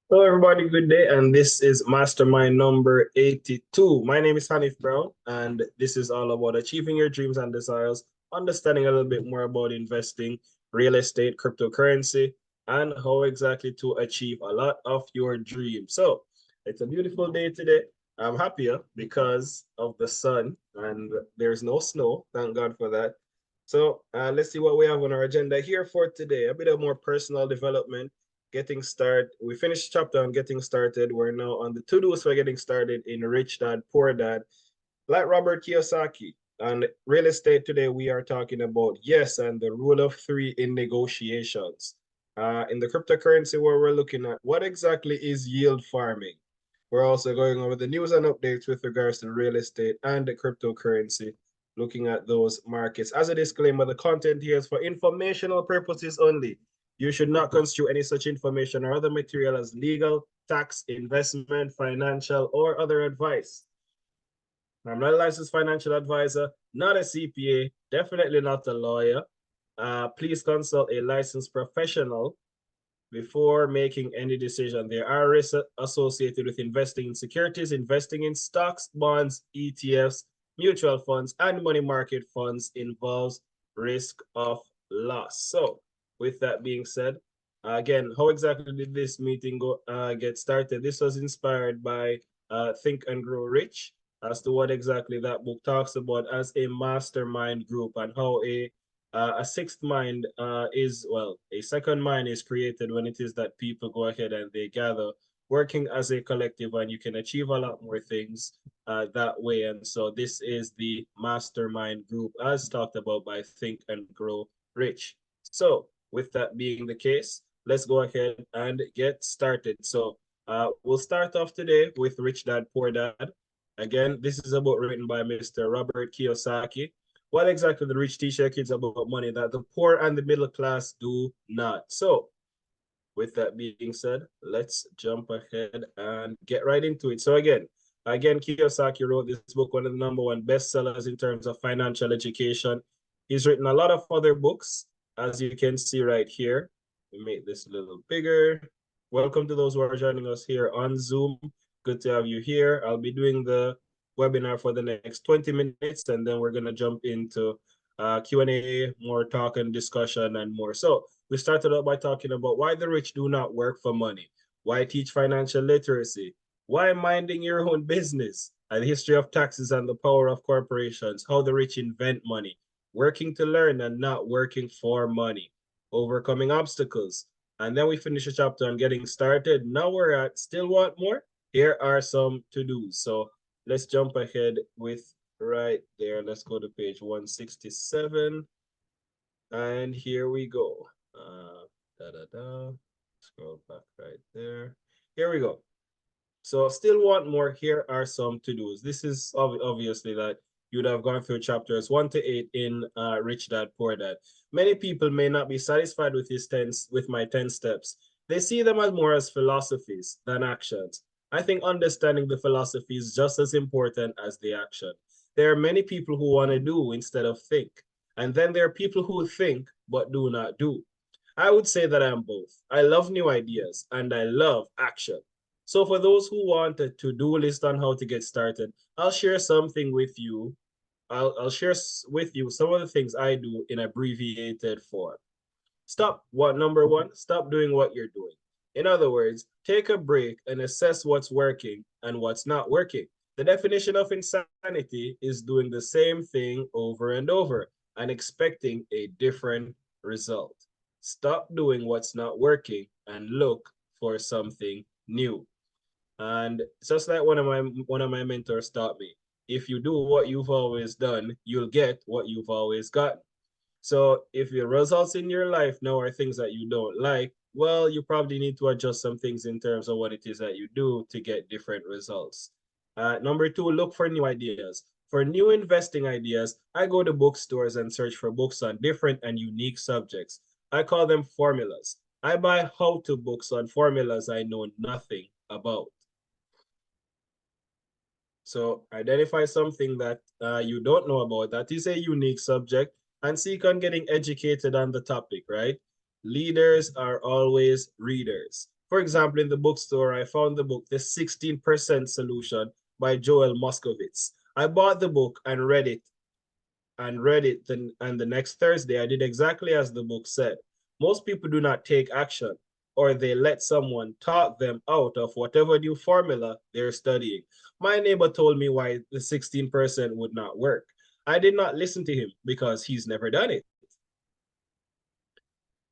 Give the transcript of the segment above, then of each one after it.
Hello, everybody. Good day. And this is Mastermind number 82. My name is Hanif Brown, and this is all about achieving your dreams and desires, understanding a little bit more about investing, real estate, cryptocurrency, and how exactly to achieve a lot of your dreams. So it's a beautiful day today. I'm happier because of the sun and there's no snow. Thank God for that. So let's see what we have on our agenda here for today. A bit of more personal development, getting started. We finished chapter on getting started. We're now on the to-dos for getting started in Rich Dad, Poor Dad, like Robert Kiyosaki. And real estate today, we are talking about yes and the rule of three in negotiations. In the cryptocurrency, where we're looking at what exactly is yield farming. We're also going over the news and updates with regards to real estate and the cryptocurrency, looking at those markets. As a disclaimer, the content here is for informational purposes only. You should not construe any such information or other material as legal, tax, investment, financial, or other advice. I'm not a licensed financial advisor, not a CPA, definitely not a lawyer. Please consult a licensed professional before making any decision. There are risks associated with investing in securities, investing in stocks, bonds, ETFs, mutual funds, and money market funds involves risk of loss. So with that being said, again, how exactly did this meeting get started? This was inspired by Think and Grow Rich as to what exactly that book talks about as a mastermind group and how a sixth mind is, well, a second mind is created when it is that people go ahead and they gather working as a collective, and you can achieve a lot more things that way. And so this is the mastermind group as talked about by Think and Grow Rich. So with that being the case, let's go ahead and get started. So we'll start off today with Rich Dad, Poor Dad. Again, this is a book written by Mr. Robert Kiyosaki. What exactly the rich teach their kids about money that the poor and the middle class do not. So with that being said, let's jump ahead and get right into it. So again, Kiyosaki wrote this book, one of the #1 bestsellers in terms of financial education. He's written a lot of other books, as you can see right here. We make this a little bigger. Welcome to those who are joining us here on Zoom. Good to have you here. I'll be doing the webinar for the next 20 minutes, and then we're going to jump into Q&A, more talk and discussion and more. So we started out by talking about why the rich do not work for money, why teach financial literacy, why minding your own business, and the history of taxes and the power of corporations, how the rich invent money, working to learn and not working for money, overcoming obstacles. And then we finish the chapter on getting started. Now we're at still want more? Here are some to-dos. So let's jump ahead with right there. Let's go to page 167. And here we go. Scroll back right there. Here we go. So still want more. Here are some to-dos. This is obviously that you'd have gone through chapters 1 to 8 in Rich Dad, Poor Dad. Many people may not be satisfied with my 10 steps. They see them as more as philosophies than actions. I think understanding the philosophy is just as important as the action. There are many people who want to do instead of think. And then there are people who think but do not do. I would say that I'm both. I love new ideas and I love action. So for those who want a to-do list on how to get started, I'll share something with you. I'll share with you some of the things I do in abbreviated form. Number one, stop doing what you're doing. In other words, take a break and assess what's working and what's not working. The definition of insanity is doing the same thing over and over and expecting a different result. Stop doing what's not working and look for something new. And just like one of my mentors taught me, if you do what you've always done, you'll get what you've always gotten. So if your results in your life now are things that you don't like, well, you probably need to adjust some things in terms of what it is that you do to get different results. Number two, look for new ideas. For new investing ideas, I go to bookstores and search for books on different and unique subjects. I call them formulas. I buy how-to books on formulas I know nothing about. So identify something that you don't know about that is a unique subject and seek on getting educated on the topic, right? Leaders are always readers. For example, in the bookstore, I found the book, The 16% Solution by Joel Moskovitz. I bought the book and read it. And the next Thursday, I did exactly as the book said. Most people do not take action, or they let someone talk them out of whatever new formula they're studying. My neighbor told me why the 16% would not work. I did not listen to him because he's never done it.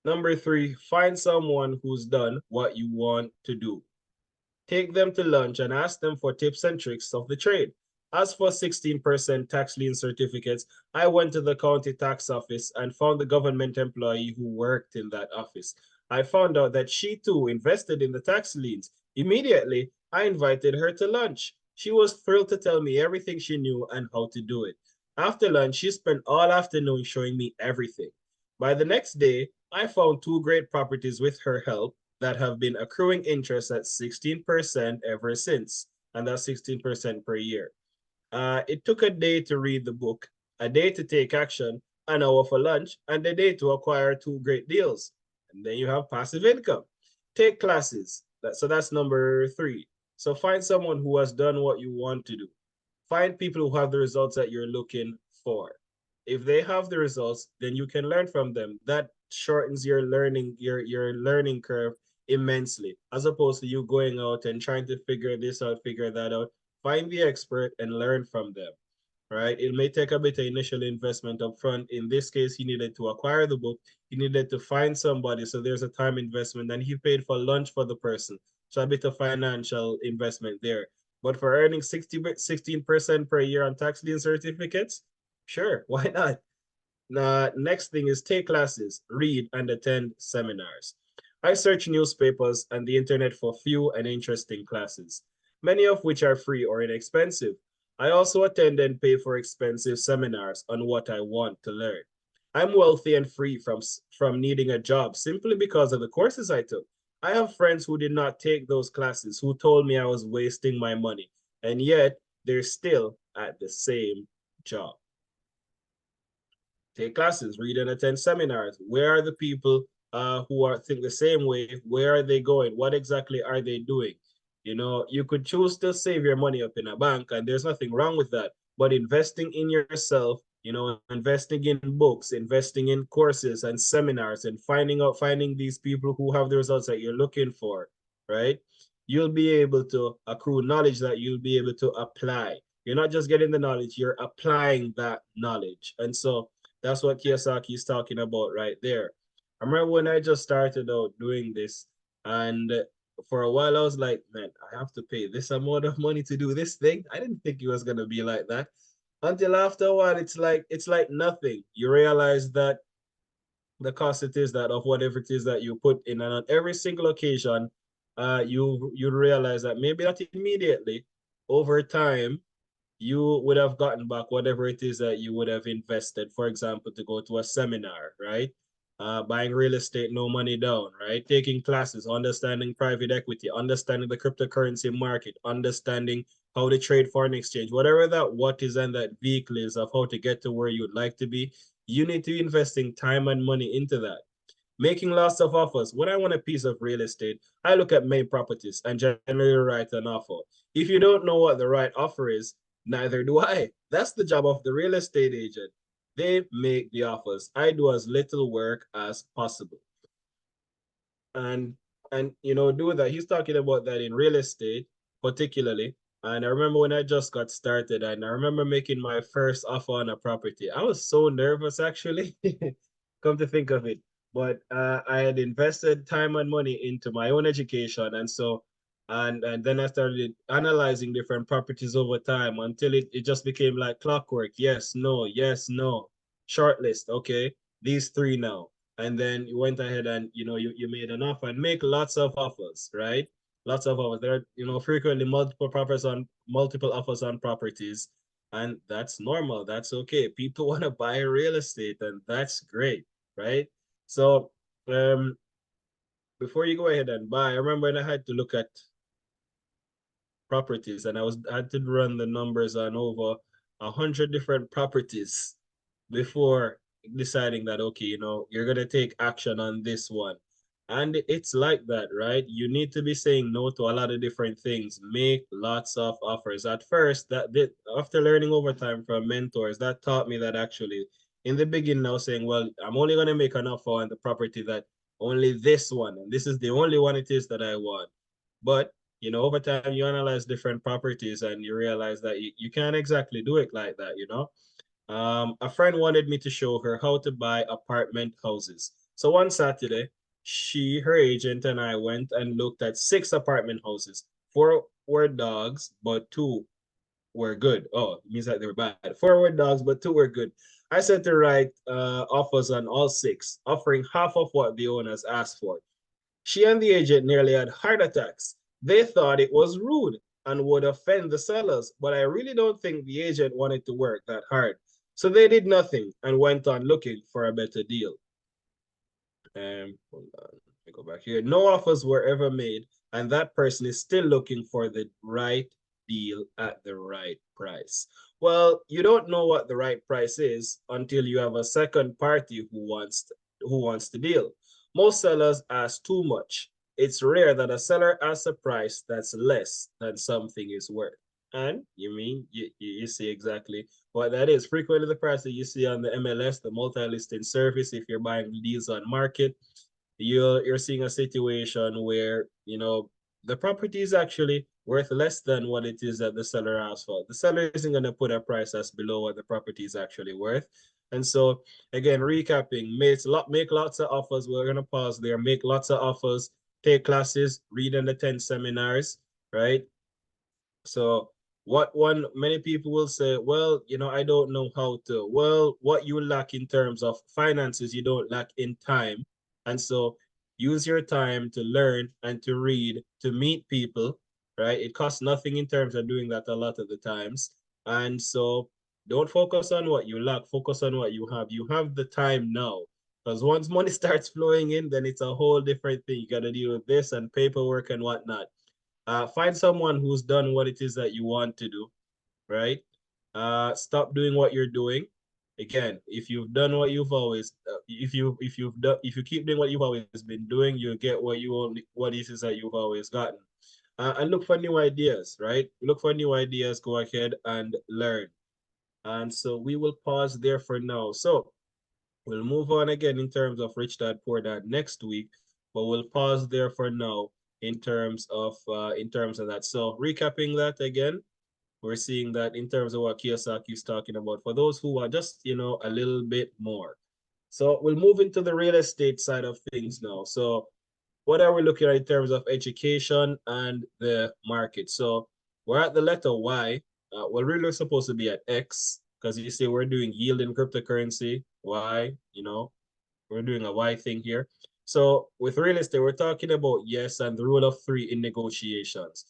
Number three, find someone who's done what you want to do. Take them to lunch and ask them for tips and tricks of the trade. As for 16% tax lien certificates, I went to the county tax office and found the government employee who worked in that office. I found out that she too invested in the tax liens. Immediately, I invited her to lunch. She was thrilled to tell me everything she knew and how to do it. After lunch, she spent all afternoon showing me everything. By the next day, I found two great properties with her help that have been accruing interest at 16% ever since, and that's 16% per year. It took a day to read the book, a day to take action, an hour for lunch, and a day to acquire two great deals. And then you have passive income. Take classes. So that's number three. So find someone who has done what you want to do. Find people who have the results that you're looking for. If they have the results, then you can learn from them. That shortens your learning curve immensely, as opposed to you going out and trying to figure this out, figure that out. Find the expert and learn from them, right? It may take a bit of initial investment up front. In this case, he needed to acquire the book. He needed to find somebody. So there's a time investment, and he paid for lunch for the person. So a bit of financial investment there. But for earning 16% per year on tax lien certificates, sure, why not? Next thing is take classes, read, and attend seminars. I search newspapers and the internet for few and interesting classes, many of which are free or inexpensive. I also attend and pay for expensive seminars on what I want to learn. I'm wealthy and free from needing a job simply because of the courses I took. I have friends who did not take those classes who told me I was wasting my money, and yet they're still at the same job. Take classes, read and attend seminars. Where are the people who are think the same way? Where are they going? What exactly are they doing? You know, you could choose to save your money up in a bank, and there's nothing wrong with that. But investing in yourself, you know, investing in books, investing in courses and seminars, and finding these people who have the results that you're looking for, right? You'll be able to accrue knowledge that you'll be able to apply. You're not just getting the knowledge, you're applying that knowledge. And so that's what Kiyosaki is talking about right there. I remember when I just started out doing this, and for a while I was like, man, I have to pay this amount of money to do this thing. I didn't think it was gonna be like that. Until after a while, it's like nothing. You realize that the cost it is that of whatever it is that you put in, and on every single occasion, you realize that maybe not immediately, over time, you would have gotten back whatever it is that you would have invested, for example, to go to a seminar, right? Buying real estate, no money down, right? Taking classes, understanding private equity, understanding the cryptocurrency market, understanding how to trade foreign exchange, whatever that what is and that vehicle is of how to get to where you would like to be, you need to be investing time and money into that. Making lots of offers. When I want a piece of real estate, I look at main properties and generally write an offer. If you don't know what the right offer is, neither do I. That's the job of the real estate agent. They make the offers. I do as little work as possible. And do that. He's talking about that in real estate, particularly. And I remember when I just got started, and I remember making my first offer on a property. I was so nervous, actually. Come to think of it. But I had invested time and money into my own education, and so and then I started analyzing different properties over time until it just became like clockwork. Yes, no, yes, no. Shortlist. Okay, these three now. And then you went ahead and you made an offer and make lots of offers, right? Lots of offers. There are frequently multiple offers on properties, and that's normal. That's okay. People want to buy real estate, and that's great, right? So before you go ahead and buy, I remember when I had to look at properties, and I had to run the numbers on over 100 different properties before deciding that, okay, you're going to take action on this one. And it's like that, right? You need to be saying no to a lot of different things. Make lots of offers. At first, after learning over time from mentors, that taught me that actually in the beginning, I was saying, well, I'm only going to make an offer on the property that only this one, and this is the only one it is that I want. But over time, you analyze different properties and you realize that you can't exactly do it like that. A friend wanted me to show her how to buy apartment houses. So one Saturday, her agent, and I went and looked at 6 apartment houses. 4 were dogs, but 2 were good. Oh, it means that they were bad. 4 were dogs, but 2 were good. I said to write offers on all 6, offering half of what the owners asked for. She and the agent nearly had heart attacks. They thought it was rude and would offend the sellers, but I really don't think the agent wanted to work that hard. So they did nothing and went on looking for a better deal. Hold on, let me go back here. No offers were ever made, and that person is still looking for the right deal at the right price. Well, you don't know what the right price is until you have a second party who wants the deal. Most sellers ask too much. It's rare that a seller asks a price that's less than something is worth. And you see exactly what that is. Frequently the price that you see on the MLS, the multi-listing service, if you're buying deals on market, you're seeing a situation where the property is actually worth less than what it is that the seller asked for. The seller isn't going to put a price that's below what the property is actually worth. And so again, recapping, make lots of offers. We're going to pause there. Make lots of offers, take classes, read and attend seminars, right? So many people will say, well, I don't know how to. Well, what you lack in terms of finances, you don't lack in time. And so use your time to learn and to read, to meet people, right? It costs nothing in terms of doing that a lot of the times. And so don't focus on what you lack, focus on what you have. You have the time now. Because once money starts flowing in, then it's a whole different thing. You got to deal with this and paperwork and whatnot. Find someone who's done what it is that you want to do, right? Stop doing what you're doing. Again, if you've done what you've always, if you keep doing what you've always been doing, you'll get what it is that you've always gotten. And look for new ideas, right? Look for new ideas. Go ahead and learn. And so we will pause there for now. So we'll move on again in terms of Rich Dad Poor Dad next week, but we'll pause there for now in terms of that. So recapping that again, we're seeing that in terms of what Kiyosaki is talking about for those who are just a little bit more. So we'll move into the real estate side of things now. So what are we looking at in terms of education and the market? So we're at the letter Y. We're really supposed to be at X because you see we're doing yield in cryptocurrency. Y, we're doing a Y thing here. So with real estate, we're talking about yes and the rule of 3 in negotiations.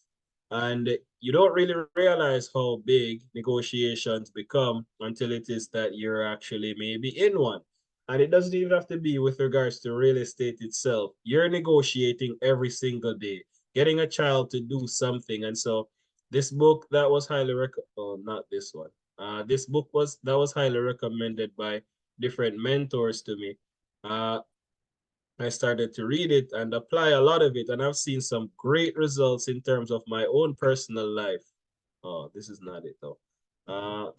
And you don't really realize how big negotiations become until it is that you're actually maybe in one. And it doesn't even have to be with regards to real estate itself. You're negotiating every single day, getting a child to do something. And so this book that was highly not this one. This book was highly recommended by different mentors to me. Uh, I started to read it and apply a lot of it, and I've seen some great results in terms of my own personal life. Oh, this is not it though.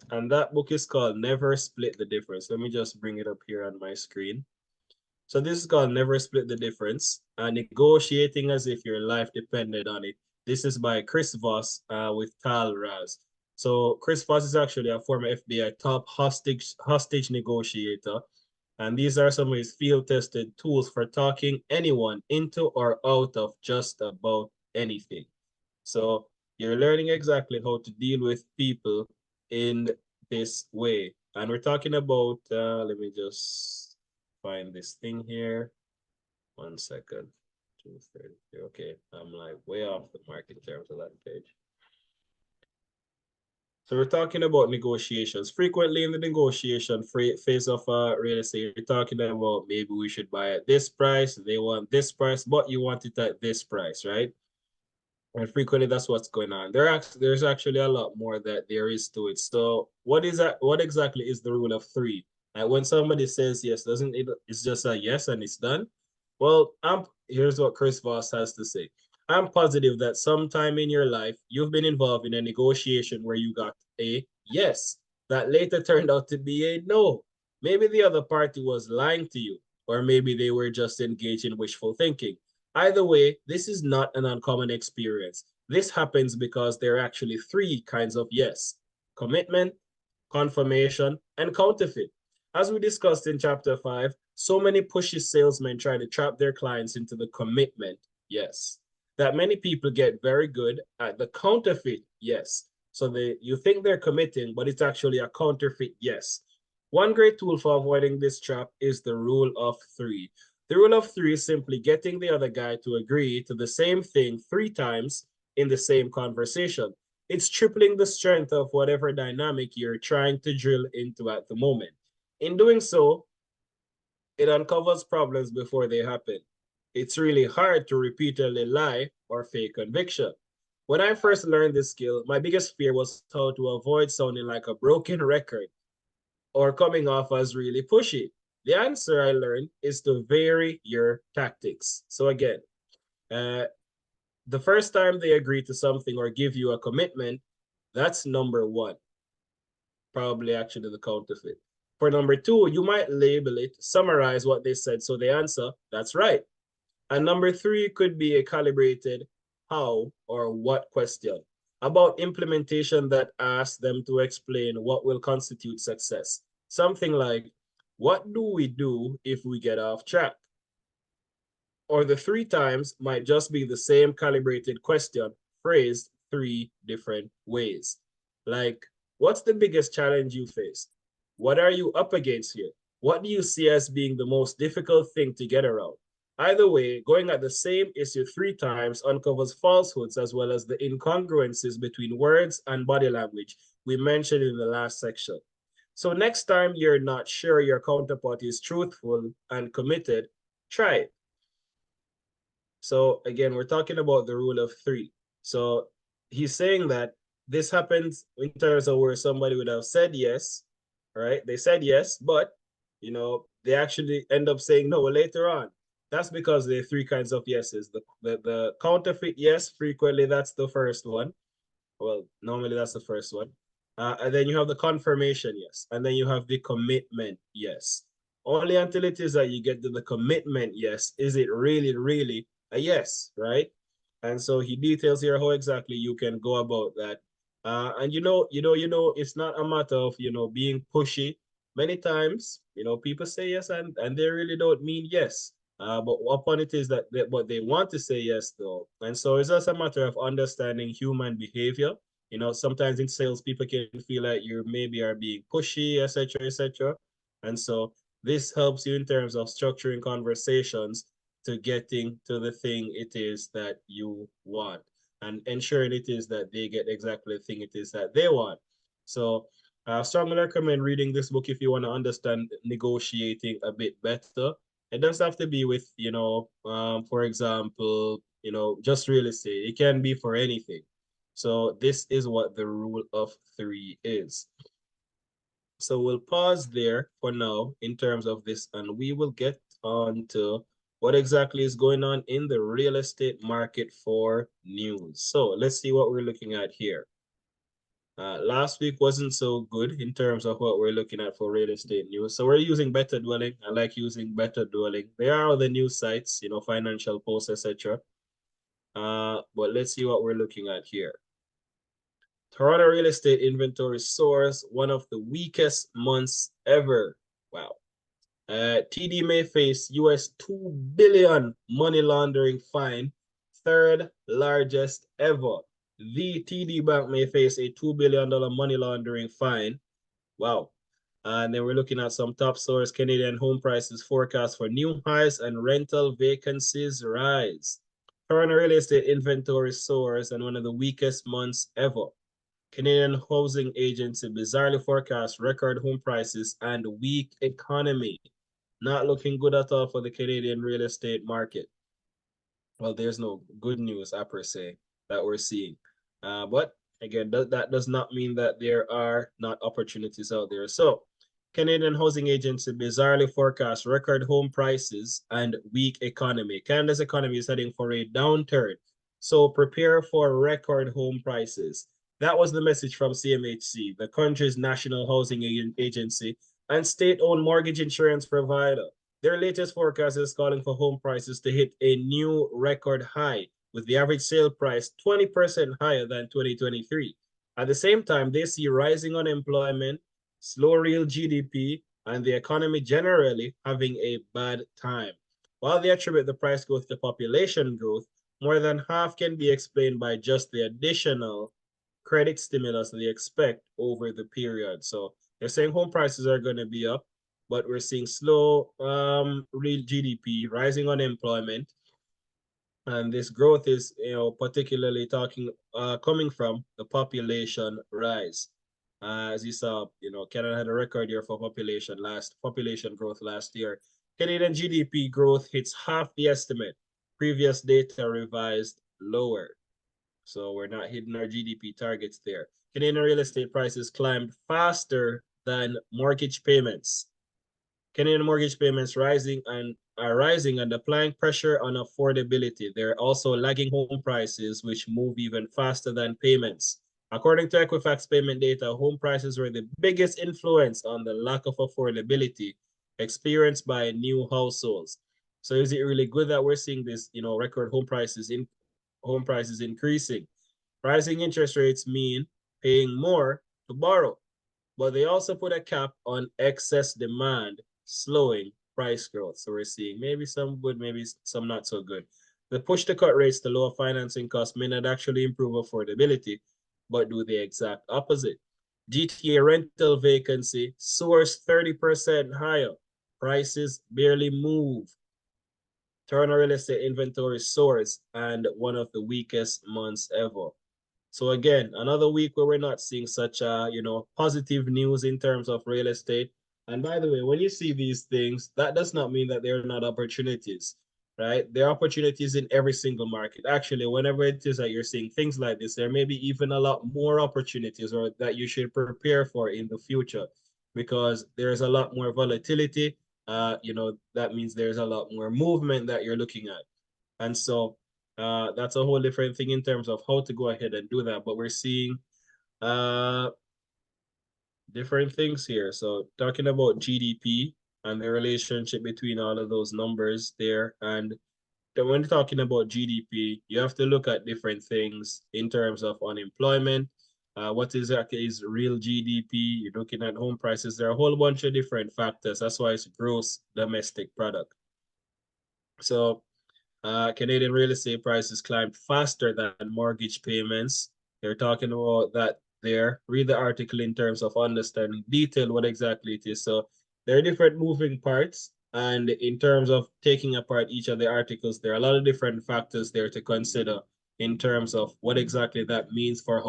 And that book is called Never Split the Difference. Let me just bring it up here on my screen. So this is called Never Split the Difference, negotiating as if your life depended on it. This is by Chris Voss with Tal Raz. So Chris Voss is actually a former FBI top hostage negotiator, and these are some of his field-tested tools for talking anyone into or out of just about anything. So you're learning exactly how to deal with people in this way. And we're talking about, let me just find this thing here. 1 second. 230. Okay, I'm like way off the mark in terms of that page. So we're talking about negotiations. Frequently in the negotiation phase of real estate, you're talking about maybe we should buy at this price, they want this price, but you want it at this price, right? And frequently that's what's going on. There's actually a lot more that there is to it. So what is that? What exactly is the rule of 3? Like when somebody says yes, doesn't it? It's just a yes and it's done. Well, here's what Chris Voss has to say. I'm positive that sometime in your life you've been involved in a negotiation where you got a yes that later turned out to be a no. Maybe the other party was lying to you, or maybe they were just engaged in wishful thinking. Either way, this is not an uncommon experience. This happens because there are actually three kinds of yes: commitment, confirmation, and counterfeit. As we discussed in chapter 5, so many pushy salesmen try to trap their clients into the commitment, yes, that many people get very good at the counterfeit, yes. So you think they're committing, but it's actually a counterfeit, yes. One great tool for avoiding this trap is the rule of three. The rule of three is simply getting the other guy to agree to the same thing three times in the same conversation. It's tripling the strength of whatever dynamic you're trying to drill into at the moment. In doing so, it uncovers problems before they happen. It's really hard to repeatedly lie or fake conviction. When I first learned this skill, my biggest fear was how to avoid sounding like a broken record or coming off as really pushy. The answer I learned is to vary your tactics. So again, uh, the first time they agree to something or give you a commitment, that's number one, probably actually the counterfeit. For number two, you might label it, summarize what they said, so they answer, that's right. And number three could be a calibrated how or what question about implementation that asks them to explain what will constitute success. Something like, what do we do if we get off track? Or the three times might just be the same calibrated question phrased three different ways. Like, what's the biggest challenge you faced? What are you up against here? What do you see as being the most difficult thing to get around? Either way, going at the same issue three times uncovers falsehoods as well as the incongruences between words and body language we mentioned in the last section. So next time you're not sure your counterpart is truthful and committed, try it. So again, we're talking about the rule of three. So he's saying that this happens in terms of where somebody would have said yes, right? They said yes, but they actually end up saying no later on. That's because there are three kinds of yeses. The counterfeit yes, frequently that's the first one. Well, normally that's the first one. And then you have the confirmation yes, and then you have the commitment yes. Only until it is that you get to the commitment yes, is it really, really a yes, right? And so he details here how exactly you can go about that. And it's not a matter of being pushy. Many times, people say yes and they really don't mean yes. But upon it is that what they want to say yes though. And so it's just a matter of understanding human behavior. Sometimes in sales, people can feel like you maybe are being pushy, etc., etc. And so this helps you in terms of structuring conversations to getting to the thing it is that you want and ensuring it is that they get exactly the thing it is that they want. So I strongly recommend reading this book if you want to understand negotiating a bit better. It doesn't have to be with, for example, just real estate. It can be for anything. So this is what the rule of three is. So we'll pause there for now in terms of this, and we will get on to what exactly is going on in the real estate market for news. So let's see what we're looking at here. Last week wasn't so good in terms of what we're looking at for real estate news. So we're using Better Dwelling. I like using Better Dwelling. There are other news sites, Financial Post, etc. But let's see what we're looking at here. Toronto real estate inventory soars, one of the weakest months ever. Wow. TD may face US 2 billion money laundering fine, third largest ever. The TD Bank may face a $2 billion money laundering fine. Wow. And then we're looking at some top source. Canadian home prices forecast for new highs and rental vacancies rise. Current real estate inventory soars and one of the weakest months ever. Canadian Housing Agency bizarrely forecast record home prices and weak economy. Not looking good at all for the Canadian real estate market. Well, there's no good news, I per se, that we're seeing. But again, that does not mean that there are not opportunities out there. So Canadian Housing Agency bizarrely forecasts record home prices and weak economy. Canada's economy is heading for a downturn, so prepare for record home prices. That was the message from CMHC, the country's national housing agency and state-owned mortgage insurance provider. Their latest forecast is calling for home prices to hit a new record high, with the average sale price 20% higher than 2023. At the same time, they see rising unemployment, slow real GDP, and the economy generally having a bad time. While they attribute the price growth to population growth, more than half can be explained by just the additional credit stimulus they expect over the period. So they're saying home prices are going to be up, but we're seeing slow real GDP, rising unemployment, and this growth is, particularly coming from the population rise. As you saw, Canada had a record year for population growth last year. Canadian GDP growth hits half the estimate. Previous data revised lower. So we're not hitting our GDP targets there. Canadian real estate prices climbed faster than mortgage payments. Canadian mortgage payments are rising and applying pressure on affordability. They're also lagging home prices, which move even faster than payments. According to Equifax payment data, home prices were the biggest influence on the lack of affordability experienced by new households. So is it really good that we're seeing this, record home prices increasing? Rising interest rates mean paying more to borrow, but they also put a cap on excess demand, slowing price growth. So we're seeing maybe some good, maybe some not so good. The push to cut rates to lower financing costs may not actually improve affordability, but do the exact opposite. GTA rental vacancy soars 30% higher. Prices barely move. Toronto real estate inventory soars and one of the weakest months ever. So again, another week where we're not seeing such positive news in terms of real estate. And by the way, when you see these things, that does not mean that they're not opportunities, right? There are opportunities in every single market. Actually, whenever it is that you're seeing things like this, there may be even a lot more opportunities or that you should prepare for in the future because there's a lot more volatility. That means there's a lot more movement that you're looking at. And so that's a whole different thing in terms of how to go ahead and do that. But we're seeing uh, different things here. So talking about GDP and the relationship between all of those numbers there. And when talking about GDP, you have to look at different things in terms of unemployment. What is real GDP? You're looking at home prices. There are a whole bunch of different factors. That's why it's gross domestic product. So Canadian real estate prices climbed faster than mortgage payments. They're talking about that there. Read the article in terms of understanding detail what exactly it is. So there are different moving parts. And in terms of taking apart each of the articles, there are a lot of different factors there to consider in terms of what exactly that means for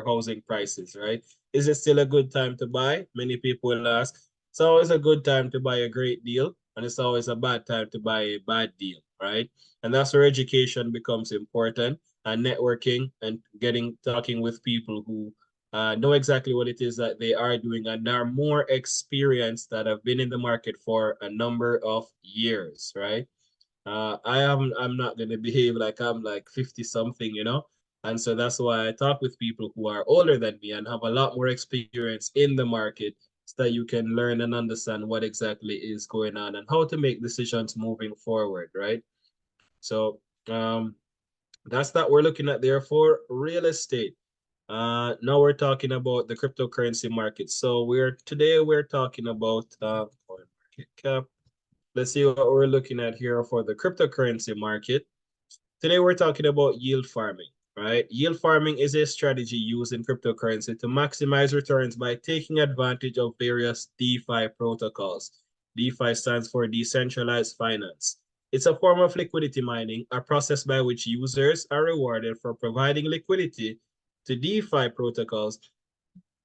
housing prices, right? Is it still a good time to buy? Many people will ask. It's always a good time to buy a great deal, and it's always a bad time to buy a bad deal, right? And that's where education becomes important and networking and talking with people who know exactly what it is that they are doing and are more experienced that have been in the market for a number of years, right? I'm not gonna behave like I'm like 50 something, And so that's why I talk with people who are older than me and have a lot more experience in the market so that you can learn and understand what exactly is going on and how to make decisions moving forward, right? So that's that we're looking at there for real estate. Now we're talking about the cryptocurrency market. So we're talking about coin market cap. Let's see what we're looking at here for the cryptocurrency market. Today we're talking about yield farming, right? Yield farming is a strategy used in cryptocurrency to maximize returns by taking advantage of various DeFi protocols. DeFi stands for decentralized finance. It's a form of liquidity mining, a process by which users are rewarded for providing liquidity to DeFi protocols.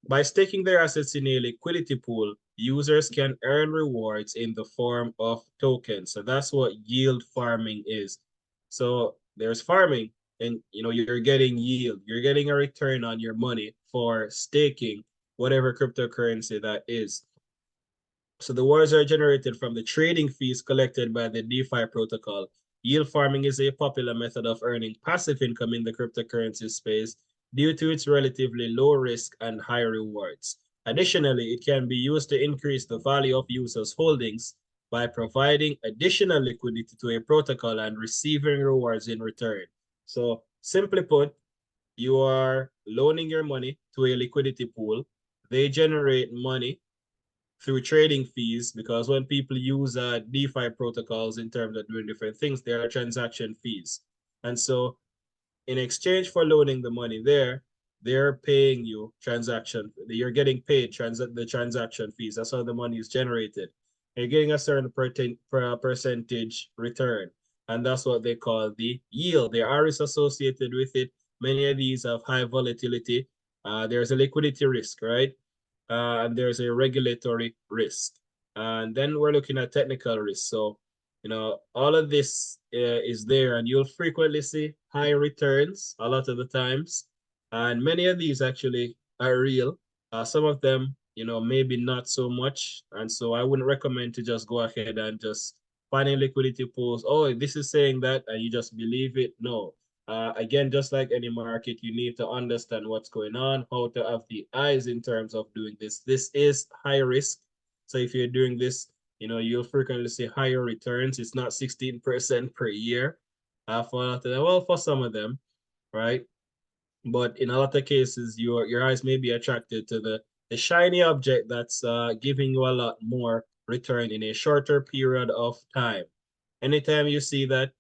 By staking their assets in a liquidity pool, users can earn rewards in the form of tokens. So that's what yield farming is. So there's farming and you're getting yield. You're getting a return on your money for staking whatever cryptocurrency that is. So the rewards are generated from the trading fees collected by the DeFi protocol. Yield farming is a popular method of earning passive income in the cryptocurrency space due to its relatively low risk and high rewards. Additionally, it can be used to increase the value of users' holdings by providing additional liquidity to a protocol and receiving rewards in return. So simply put, you are loaning your money to a liquidity pool. They generate money through trading fees, because when people use DeFi protocols in terms of doing different things, there are transaction fees. And so in exchange for loaning the money there, they're paying you transaction. You're getting paid the transaction fees. That's how the money is generated. You're getting a certain percentage return, and that's what they call the yield. There are risks associated with it. Many of these have high volatility. There's a liquidity risk, right? And there's a regulatory risk. And then we're looking at technical risk. So, all of this is there, and you'll frequently see high returns a lot of the times. And many of these actually are real. Some of them, maybe not so much. And so I wouldn't recommend to just go ahead and just finding liquidity pools. Oh, this is saying that, and you just believe it. No, again, just like any market, you need to understand what's going on, how to have the eyes in terms of doing this. This is high risk. So if you're doing this, you'll frequently see higher returns. It's not 16% per year for a lot of them. Well, for some of them, right? But in a lot of cases, your eyes may be attracted to the shiny object that's giving you a lot more return in a shorter period of time. Anytime you see that,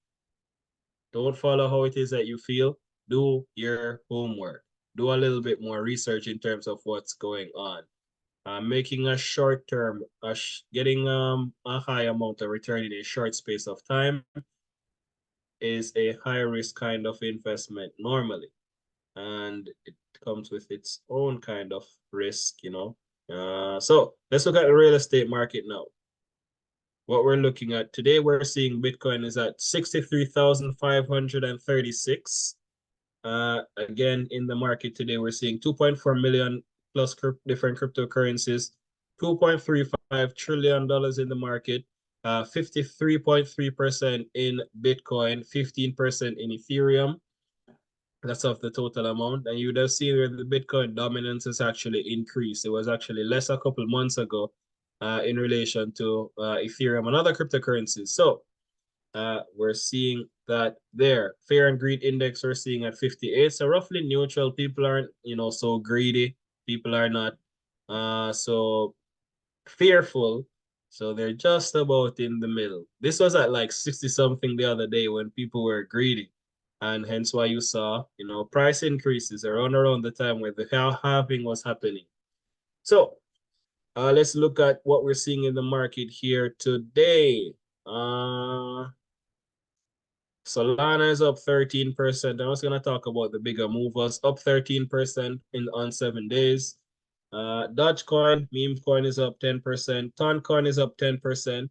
don't follow how it is that you feel. Do your homework. Do a little bit more research in terms of what's going on. Making a short term, getting a high amount of return in a short space of time is a high risk kind of investment normally. And it comes with its own kind of risk. So let's look at the real estate market now. What we're looking at today, we're seeing Bitcoin is at 63,536. Again, in the market today, we're seeing 2.4 million plus different cryptocurrencies, $2.35 trillion in the market, 53.3% in Bitcoin, 15% in Ethereum. That's of the total amount. And you would have seen where the Bitcoin dominance has actually increased. It was actually less a couple months ago in relation to Ethereum and other cryptocurrencies. So we're seeing that there. Fear and greed index we're seeing at 58. So roughly neutral. People aren't, so greedy. People are not so fearful. So they're just about in the middle. This was at like 60 something the other day when people were greedy. And hence why you saw, price increases around the time where the halving was happening. So let's look at what we're seeing in the market here today. Solana is up 13%. I was going to talk about the bigger movers, up 13% on 7 days. Dogecoin, meme coin is up 10%. Toncoin is up 10%.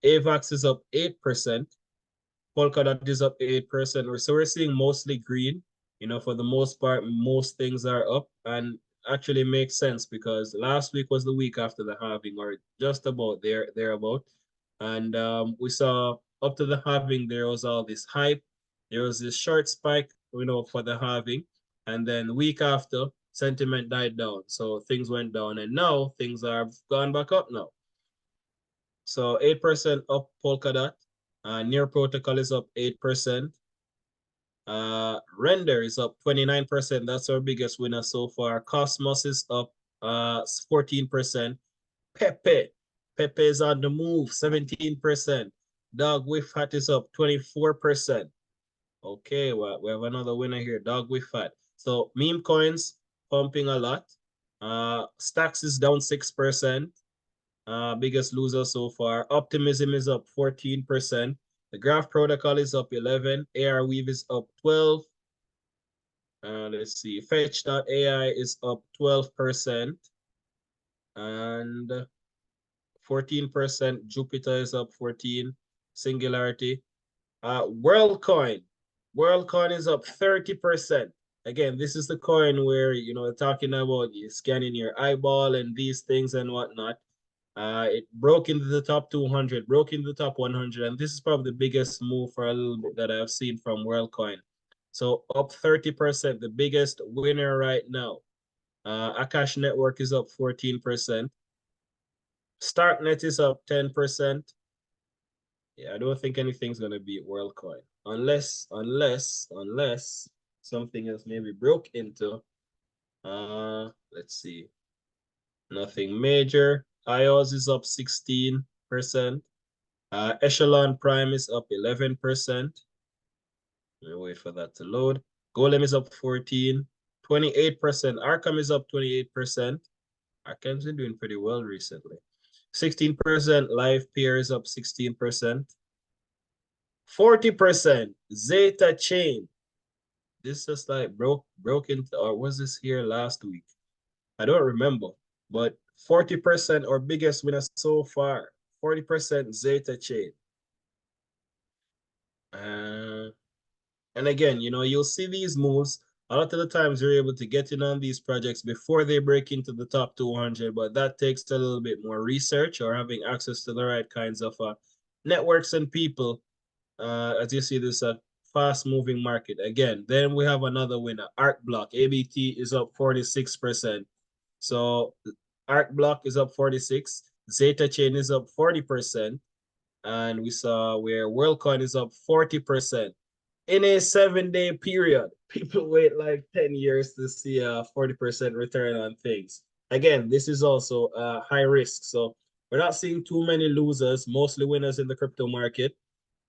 AVAX is up 8%. Polkadot is up 8%. So we're seeing mostly green. For the most part, most things are up, and actually makes sense because last week was the week after the halving, or just about thereabout. And we saw up to the halving, there was all this hype. There was this short spike, for the halving. And then the week after, sentiment died down. So things went down. And now things have gone back up now. So 8% up Polkadot. Near Protocol is up 8%. Render is up 29%. That's our biggest winner so far. Cosmos is up 14%. Pepe. Pepe is on the move, 17%. Dog with Fat is up 24%. Okay, well, we have another winner here, Dog with Fat. So meme coins pumping a lot. Stacks is down 6%. Biggest loser so far. Optimism is up 14%. The Graph Protocol is up 11. ARWeave is up 12. Let's see. Fetch.ai is up 12%. And 14%. Jupiter is up 14. Singularity. WorldCoin. WorldCoin is up 30%. Again, this is the coin where, talking about you scanning your eyeball and these things and whatnot. It broke into the top 200, broke into the top 100, and this is probably the biggest move for a little bit that I've seen from WorldCoin. So up 30%, the biggest winner right now. Akash Network is up 14%. StarkNet is up 10%. Yeah, I don't think anything's gonna beat WorldCoin unless something else maybe broke into. Let's see. Nothing major. IOS is up 16%. Echelon Prime is up 11%. Let me wait for that to load. Golem is up 14, 28%. Arkham is up 28%. Arkham's been doing pretty well recently. 16%. Live Peer is up 16%. 40%. Zeta Chain. This just like broke into, or was this here last week? I don't remember, but 40% or biggest winner so far. 40% Zeta Chain. And again, you'll see these moves. A lot of the times you're able to get in on these projects before they break into the top 200, but that takes a little bit more research or having access to the right kinds of networks and people. As you see, this a fast-moving market. Again, then we have another winner, Arc Block. ABT is up 46%. So Arc Block is up 46. Zeta Chain is up 40%. And we saw where WorldCoin is up 40% in a 7-day period. People wait like 10 years to see a 40% return on things. Again, this is also high risk. So we're not seeing too many losers, mostly winners in the crypto market.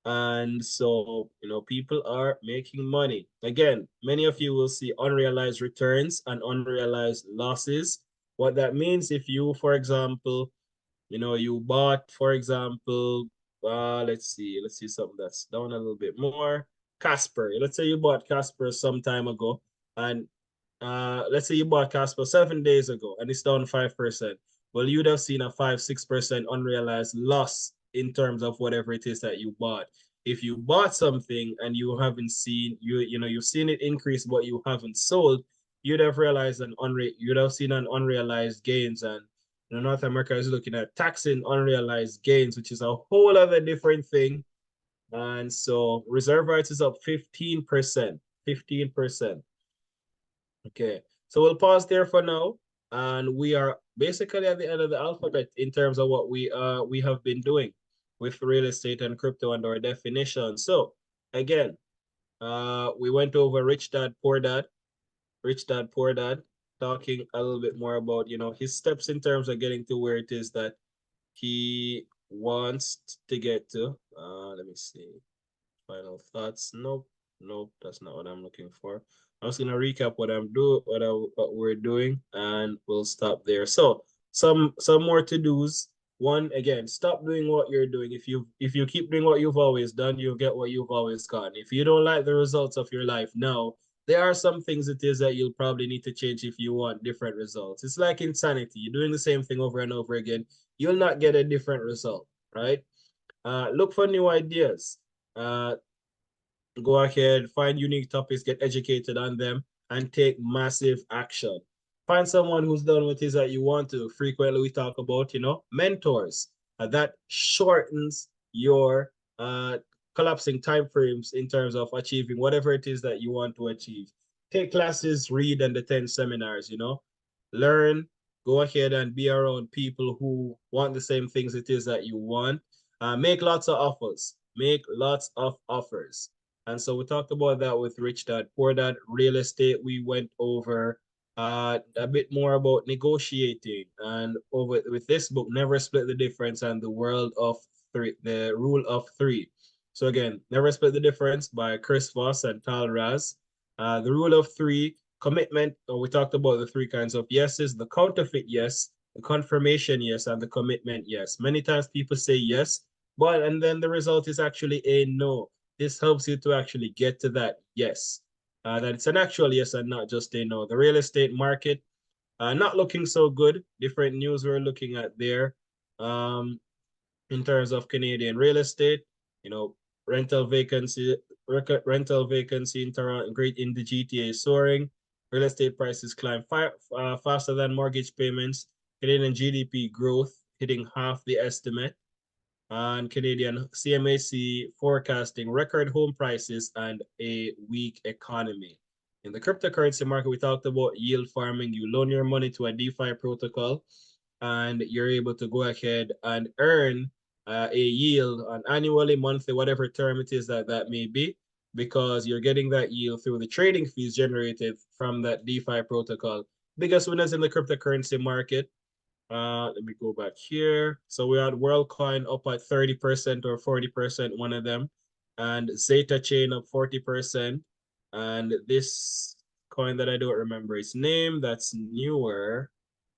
And so, people are making money. Again, many of you will see unrealized returns and unrealized losses. What that means, if you, for example, you bought, for example, let's see something that's down a little bit more. Casper. Let's say you bought Casper some time ago, and let's say you bought Casper 7 days ago, and it's down 5%. Well, you'd have seen a 5-6% unrealized loss in terms of whatever it is that you bought. If you bought something and you haven't seen you've seen it increase, but you haven't sold, you'd have realized you'd have seen an unrealized gains. And North America is looking at taxing unrealized gains, which is a whole other different thing. And so reserve rights is up 15%. 15%. Okay. So we'll pause there for now. And we are basically at the end of the alphabet in terms of what we have been doing with real estate and crypto and our definition. So again, we went over Rich Dad Poor Dad, Rich Dad Poor Dad, talking a little bit more about his steps in terms of getting to where it is that he wants to get to. Let me see. Final thoughts. Nope. Nope. That's not what I'm looking for. I'm just gonna recap what we're doing, and we'll stop there. So some more to-dos. One, again, stop doing what you're doing. If you keep doing what you've always done, you'll get what you've always gotten. If you don't like the results of your life now, there are some things it is that you'll probably need to change if you want different results. It's like insanity. You're doing the same thing over and over again. You'll not get a different result, right? Look for new ideas. Go ahead, find unique topics, get educated on them, and take massive action. Find someone who's done what it is that you want to. Frequently, we talk about, mentors. That shortens your collapsing time frames in terms of achieving whatever it is that you want to achieve. Take classes, read, and attend seminars, learn, go ahead and be around people who want the same things it is that you want. Make lots of offers. Make lots of offers. And so we talked about that with Rich Dad Poor Dad. Real estate, we went over a bit more about negotiating, and over with this book, Never Split the Difference and the Rule of Three. So again, Never Split the Difference by Chris Voss and Tal Raz. The Rule of Three, commitment. We talked about the three kinds of yeses: the counterfeit yes, the confirmation yes, and the commitment yes. Many times people say yes, and then the result is actually a no. This helps you to actually get to that yes, that it's an actual yes and not just a no. The real estate market, not looking so good. Different news we're looking at there. In terms of Canadian real estate, rental vacancy, rental vacancy in Toronto, great in the GTA soaring. Real estate prices climb faster than mortgage payments. Canadian GDP growth hitting half the estimate. And Canadian CMAC forecasting record home prices and a weak economy. In the cryptocurrency market, we talked about yield farming. You loan your money to a DeFi protocol, and you're able to go ahead and earn a yield on annually, monthly, whatever term it is that may be, because you're getting that yield through the trading fees generated from that DeFi protocol. Biggest winners in the cryptocurrency market. Let me go back here. So we had WorldCoin up at 30% or 40%, one of them, and Zeta Chain up 40%. And this coin that I don't remember its name, that's newer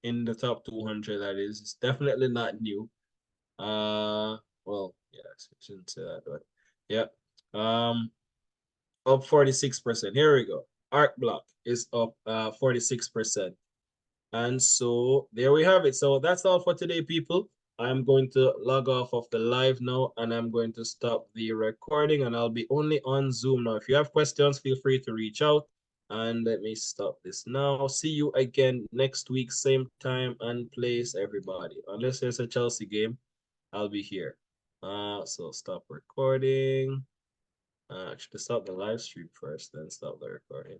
in the top 200, that is. It's definitely not new. Well, yeah, I shouldn't say that, but yeah. Up 46%. Here we go. Arc Block is up 46%. And so there we have it. So that's all for today, people. I'm going to log off of the live now, and I'm going to stop the recording, and I'll be only on Zoom now. If you have questions, feel free to reach out. And let me stop this now. See you again next week, same time and place, everybody. Unless there's a Chelsea game, I'll be here. So stop recording. Actually, stop the live stream first, then stop the recording.